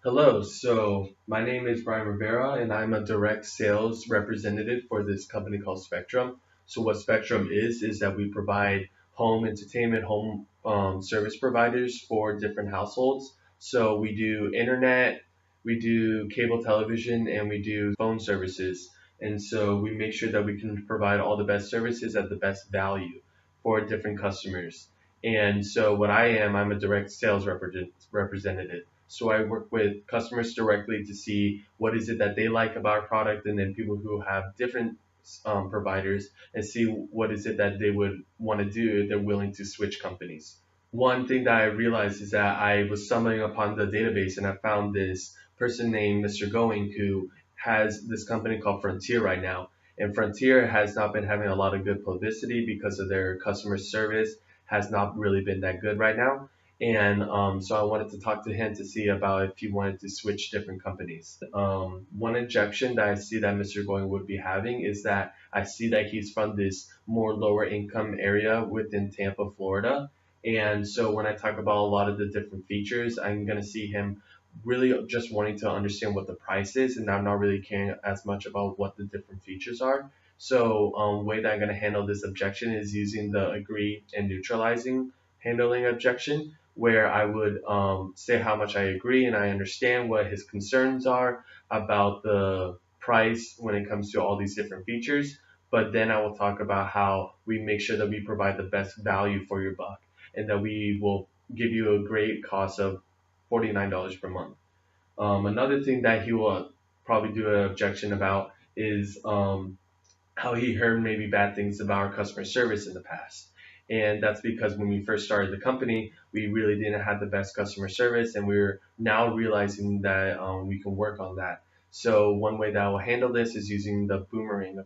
Hello, so my name is Brian Rivera and I'm a direct sales representative for this company called Spectrum. So what Spectrum is that we provide home entertainment, home service providers for different households. So we do internet, we do cable television, and we do phone services. And so we make sure that we can provide all the best services at the best value for different customers. And so what I'm a direct sales representative. So I work with customers directly to see what is it that they like about our product, and then people who have different providers, and see what is it that they would want to do if they're willing to switch companies. One thing that I realized is that I was stumbling upon the database and I found this person named Mr. Going who has this company called Frontier right now. And Frontier has not been having a lot of good publicity because of their customer service has not really been that good right now. And so I wanted to talk to him to see about if he wanted to switch different companies. One objection that I see that Mr. Going would be having is that I see that he's from this more lower income area within Tampa, Florida. And so when I talk about a lot of the different features, I'm going to see him really just wanting to understand what the price is, and I'm not really caring as much about what the different features are. So, way that I'm going to handle this objection is using the agree and neutralizing handling objection, where I would say how much I agree and I understand what his concerns are about the price when it comes to all these different features. But then I will talk about how we make sure that we provide the best value for your buck and that we will give you a great cost of $49 per month. Another thing that he will probably do an objection about is how he heard maybe bad things about our customer service in the past. And that's because when we first started the company, we really didn't have the best customer service, and we're now realizing that we can work on that. So one way that I will handle this is using the boomerang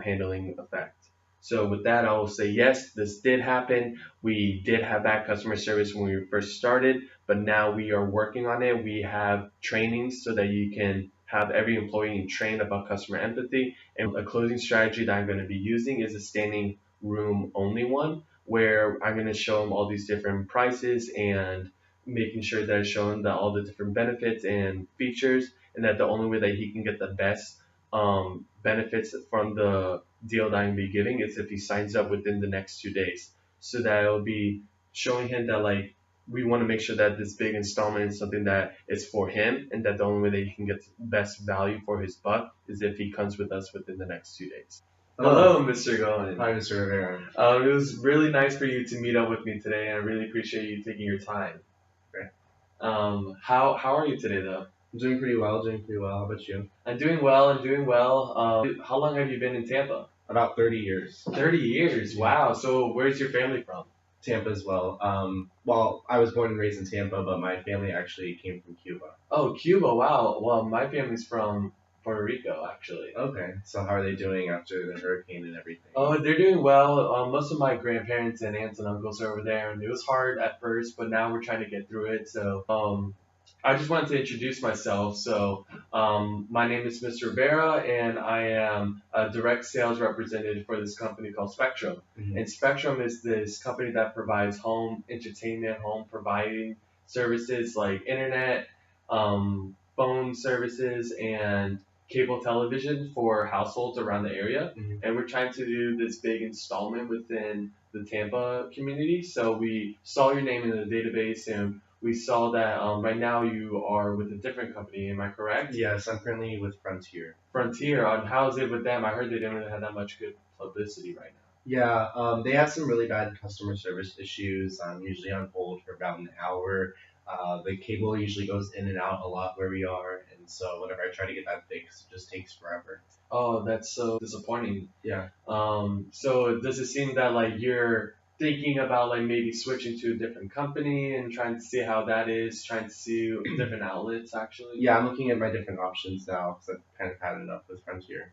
handling effect. So with that, I will say yes, this did happen. We did have bad customer service when we first started, but now we are working on it. We have trainings so that you can have every employee trained about customer empathy. And a closing strategy that I'm going to be using is a standing room only one, where I'm going to show them all these different prices and making sure that I show him that all the different benefits and features, and that the only way that he can get the best benefits from the deal that I'm going to be giving is if he signs up within the next 2 days. So that it'll be showing him that like we want to make sure that this big installment is something that is for him, and that the only way that he can get the best value for his buck is if he comes with us within the next 2 days. Hello, Mr. Goen. Hi, Mr. Rivera. It was really nice for you to meet up with me today, and I really appreciate you taking your time. Okay. How are you today, though? I'm doing pretty well, How about you? I'm doing well. I'm doing well. How long have you been in Tampa? About 30 years. 30 years. Wow. So where's your family from? Tampa as well. Well, I was born and raised in Tampa, but my family actually came from Cuba. Oh, Cuba. Wow. Well, my family's from Puerto Rico, actually. Okay. So how are they doing after the hurricane and everything? Oh, they're doing well. Most of my grandparents and aunts and uncles are over there, and it was hard at first, but now we're trying to get through it. So, I just wanted to introduce myself. So, my name is Mr. Rivera, and I am a direct sales representative for this company called Spectrum. Mhm. And Spectrum is this company that provides home entertainment, home providing services like internet, phone services, and cable television for households around the area. Mhm. And we're trying to do this big installment within the Tampa community. So we saw your name in the database, and we saw that right now you are with a different company. Am I correct? Yes, I'm currently with Frontier. Frontier. How's it with them? I heard they didn't really have that much good publicity right now. Yeah, they have some really bad customer service issues. I'm usually on hold for about an hour. The cable usually goes in and out a lot where we are, and so whenever I try to get that fixed, it just takes forever. Oh, that's so disappointing. Yeah. So does it seem that like you're thinking about like maybe switching to a different company and trying to see how that is, trying to see different outlets actually? Yeah, I'm looking at my different options now because I've kind of had enough with Frontier.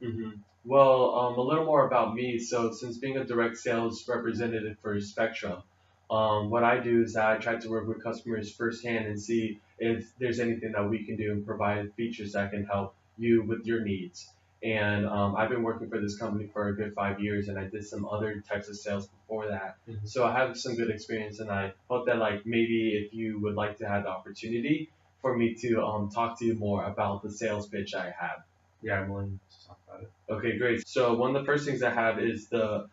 Well, a little more about me. So since being a direct sales representative for Spectrum, what I do is I try to work with customers firsthand and see if there's anything that we can do and provide features that can help you with your needs. And I've been working for this company for a good 5 years, and I did some other types of sales before that. So I have some good experience, and I hope that like maybe if you would like to have the opportunity for me to talk to you more about the sales pitch I have. Yeah, I'm willing to talk about it. Okay, great. So one of the first things I have is the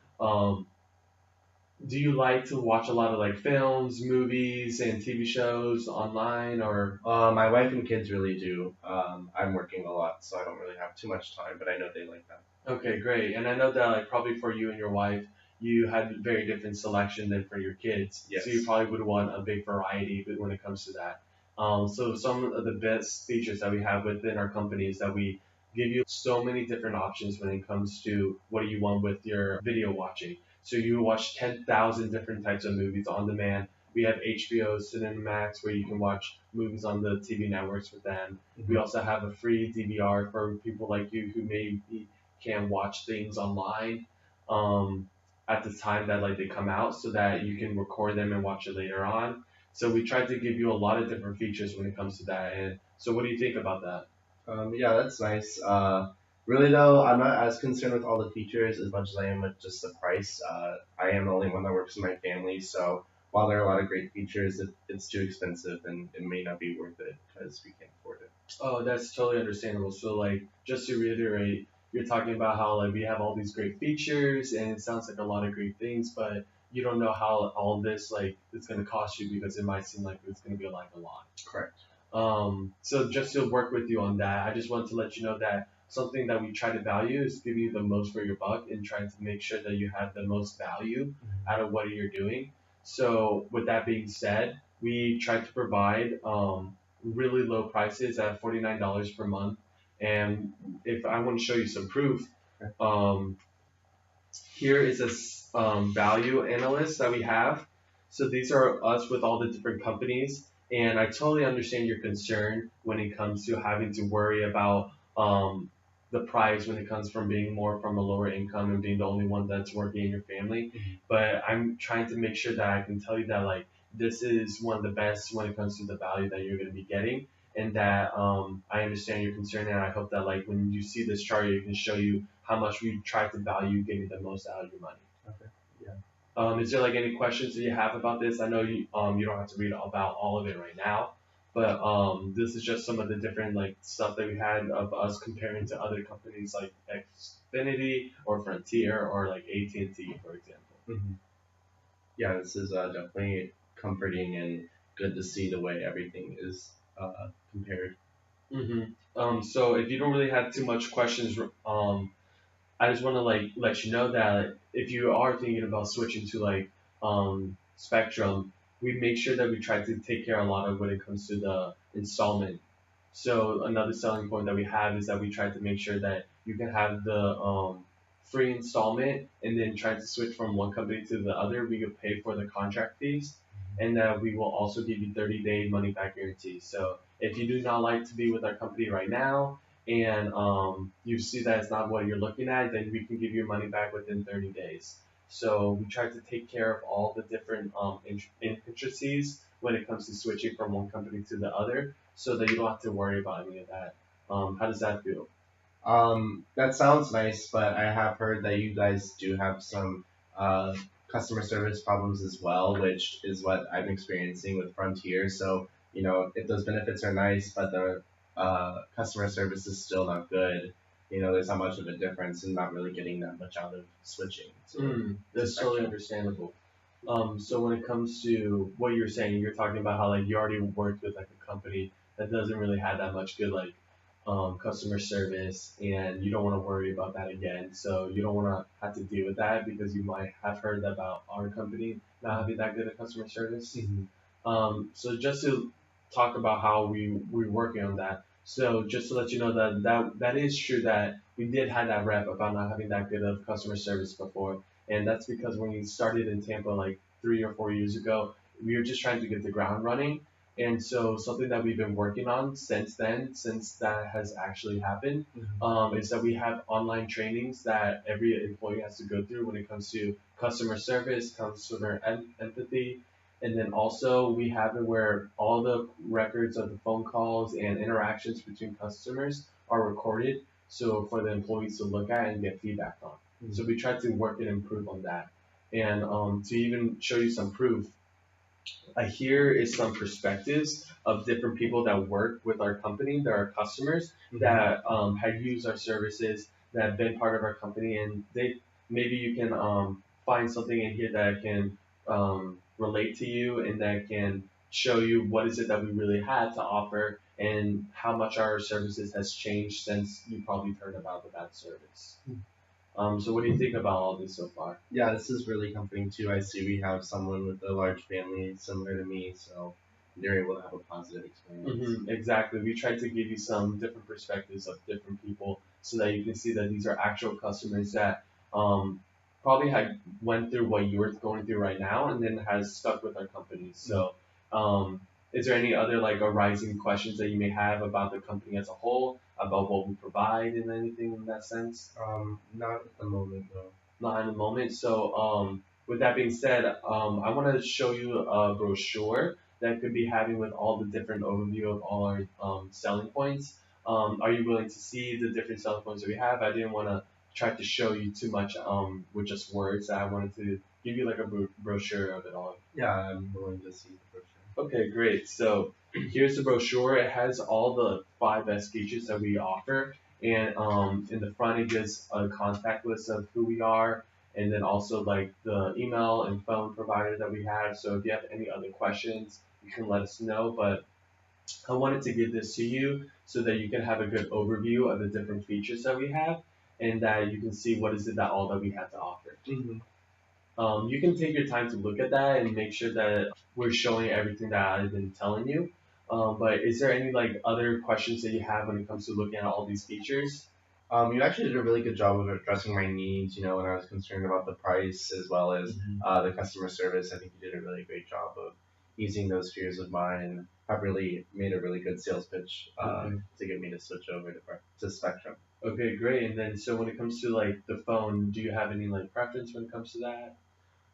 do you like to watch a lot of like films, movies, and TV shows online or? My wife and kids really do. I'm working a lot, so I don't really have too much time, but I know they like that. Okay, great. And I know that like probably for you and your wife, you had very different selection than for your kids. So you Yes. probably would want a big variety when it comes to that. So some of the best features that we have within our company is that we give you so many different options when it comes to what do you want with your video watching. So you watch 10,000 different types of movies on demand. We have HBO Cinemax where you can watch movies on the TV networks with them. We Hmm. also have a free DVR for people like you who maybe can watch things online um, at the time that like they come out so that you can record them and watch it later on. So we tried to give you a lot of different features when it comes to that. And so what do you think about that? Yeah, that's nice. Really though, I'm not as concerned with all the features as much as I am with just the price. I am the only one that works in my family, so while there are a lot of great features, it's too expensive and it may not be worth it because we can't afford it. Oh, that's totally understandable. So like just to reiterate, you're talking about how like we have all these great features and it sounds like a lot of great things, but you don't know how all this like it's gonna cost you because it might seem like it's gonna be like a lot. Correct. So just to work with you on that, I just want to let you know that something that we try to value is giving you the most for your buck and trying to make sure that you have the most value out of what you're doing. So with that being said, we try to provide really low prices at $49 per month. And if I want to show you some proof, Okay. here is a value analyst that we have. So these are us with all the different companies, and I totally understand your concern when it comes to having to worry about the price when it comes from being more from a lower income and being the only one that's working in your family. But I'm trying to make sure that I can tell you that like this is one of the best when it comes to the value that you're going to be getting. And that I understand your concern, and I hope that like when you see this chart, it can show you how much we try to value getting the most out of your money. Okay. Yeah. Is there like any questions that you have about this? I know you don't have to read about all of it right now, but this is just some of the different like stuff that we had of us comparing to other companies like Xfinity or Frontier or like AT&T, for example. Hmm. Yeah, this is definitely comforting and good to see the way everything is compared. So if you don't really have too much questions, I just want to like let you know that if you are thinking about switching to like Spectrum, we make sure that we try to take care a lot of when it comes to the installment. So another selling point that we have is that we try to make sure that you can have the free installment and then try to switch from one company to the other. We could pay for the contract fees, and that we will also give you 30-day money back guarantee. So if you do not like to be with our company right now and you see that it's not what you're looking at, then we can give you money back within 30 days. So we try to take care of all the different intricacies when it comes to switching from one company to the other, so that you don't have to worry about any of that. How does that feel? That sounds nice, but I have heard that you guys do have some uh, customer service problems as well, which is what I'm experiencing with Frontier. So, if those benefits are nice, but the customer service is still not good, there's not much of a difference and not really getting that much out of switching to That's totally Spectrum. understandable. So when it comes to what you're saying, you're talking about how like you already worked with like a company that doesn't really have that much good like customer service, and you don't want to worry about that again. So you don't want to have to deal with that because you might have heard about our company not having that good of customer service. Mhm. So just to talk about how we're working on that. So just to let you know that is true that we did have that rep about not having that good of customer service before, and that's because when we started in Tampa like 3 or 4 years ago, we were just trying to get the ground running. And so something that we've been working on since then, since that has actually happened, Mhm. is that we have online trainings that every employee has to go through when it comes to customer service, customer empathy, and then also we have it where all the records of the phone calls and interactions between customers are recorded. So for the employees to look at and get feedback on. So we try to work and improve on that. And to even show you some proof, here is some perspectives of different people that work with our company, that are customers that have used our services, that have been part of our company, and they maybe you can find something in here that can relate to you and that can show you what is it that we really had to offer and how much our services has changed since you probably heard about that service. So what do you think about all this so far? Yeah, this is really comforting too. I see we have someone with a large family similar to me, so they're able to have a positive experience. Exactly. We tried to give you some different perspectives of different people so that you can see that these are actual customers that probably had went through what you're going through right now and then has stuck with our company. So is there any other like arising questions that you may have about the company as a whole, about what we provide and anything in that sense? Not at the moment though. Not in the moment. So, with that being said, I want to show you a brochure that could be having with all the different overview of all our selling points. Are you willing to see the different selling points that we have? I didn't want to try to show you too much with just words. I wanted to give you like a brochure of it all. Yeah, I'm willing to see the brochure. Okay, great. So here's the brochure. It has all the 5S features that we offer, and in the front it gives a contact list of who we are, and then also like the email and phone provider that we have. So if you have any other questions, you can let us know. But I wanted to give this to you so that you can have a good overview of the different features that we have, and that you can see what is it that all that we have to offer. You can take your time to look at that and make sure that we're showing everything that I've been telling you. But is there any like other questions that you have when it comes to looking at all these features? You actually did a really good job of addressing my needs. You know, when I was concerned about the price as well as the customer service, I think you did a really great job of easing those fears of mine. Have really made a really good sales pitch to get me to switch over to Spectrum. Okay, great. And then so when it comes to like the phone, do you have any like preference when it comes to that?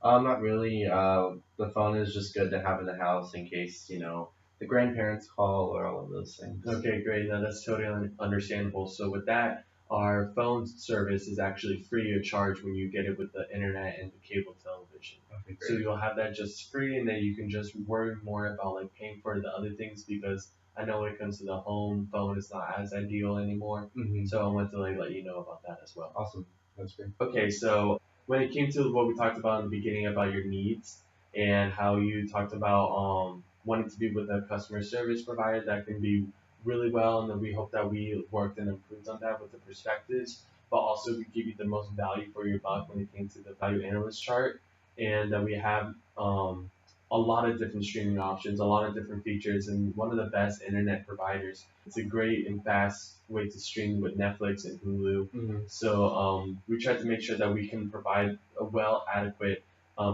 Not really. The phone is just good to have in the house in case, you know, the grandparents call or all of those things. Okay, great. Now that's totally understandable. So with that, our phone service is actually free of charge when you get it with the internet and the cable television. Okay, So great. you'll have that just free, and then you can just worry more about like paying for the other things because I know when it comes to the home phone, it's not as ideal anymore. So I wanted to like let you know about that as well. Awesome. That's great. Okay, so when it came to what we talked about in the beginning about your needs and how you talked about wanting to be with a customer service provider that can be really well, and then we hope that we worked and improved on that with the perspectives, but also we give you the most value for your buck when it came to the value analyst chart, and that we have a lot of different streaming options, a lot of different features, and one of the best internet providers. It's a great and fast way to stream with Netflix and Hulu. So we try to make sure that we can provide a well adequate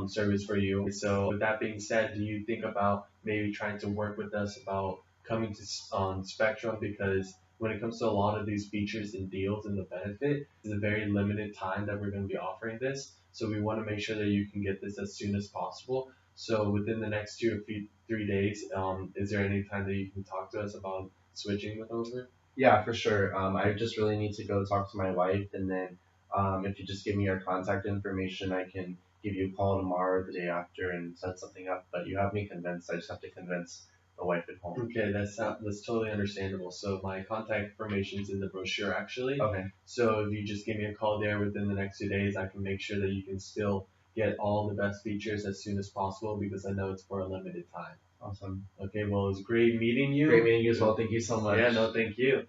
service for you. So with that being said, do you think about maybe trying to work with us about coming to Spectrum, because when it comes to a lot of these features and deals and the benefit, it's a very limited time that we're going to be offering this. So we want to make sure that you can get this as soon as possible. So within the next 2 or 3 days, is there any time that you can talk to us about switching with over? Yeah, for sure. I just really need to go talk to my wife, and then if you just give me your contact information, I can give you a call tomorrow or the day after and set something up. But you have me convinced. I just have to convince the wife at home. Okay, that's totally understandable. So my contact information is in the brochure actually. Okay. So if you just give me a call there within the next 2 days, I can make sure that you can still get all the best features as soon as possible because I know it's for a limited time. Awesome. Okay, well, it was great meeting you. Great meeting you as well. Thank you so much. Yeah, no, thank you.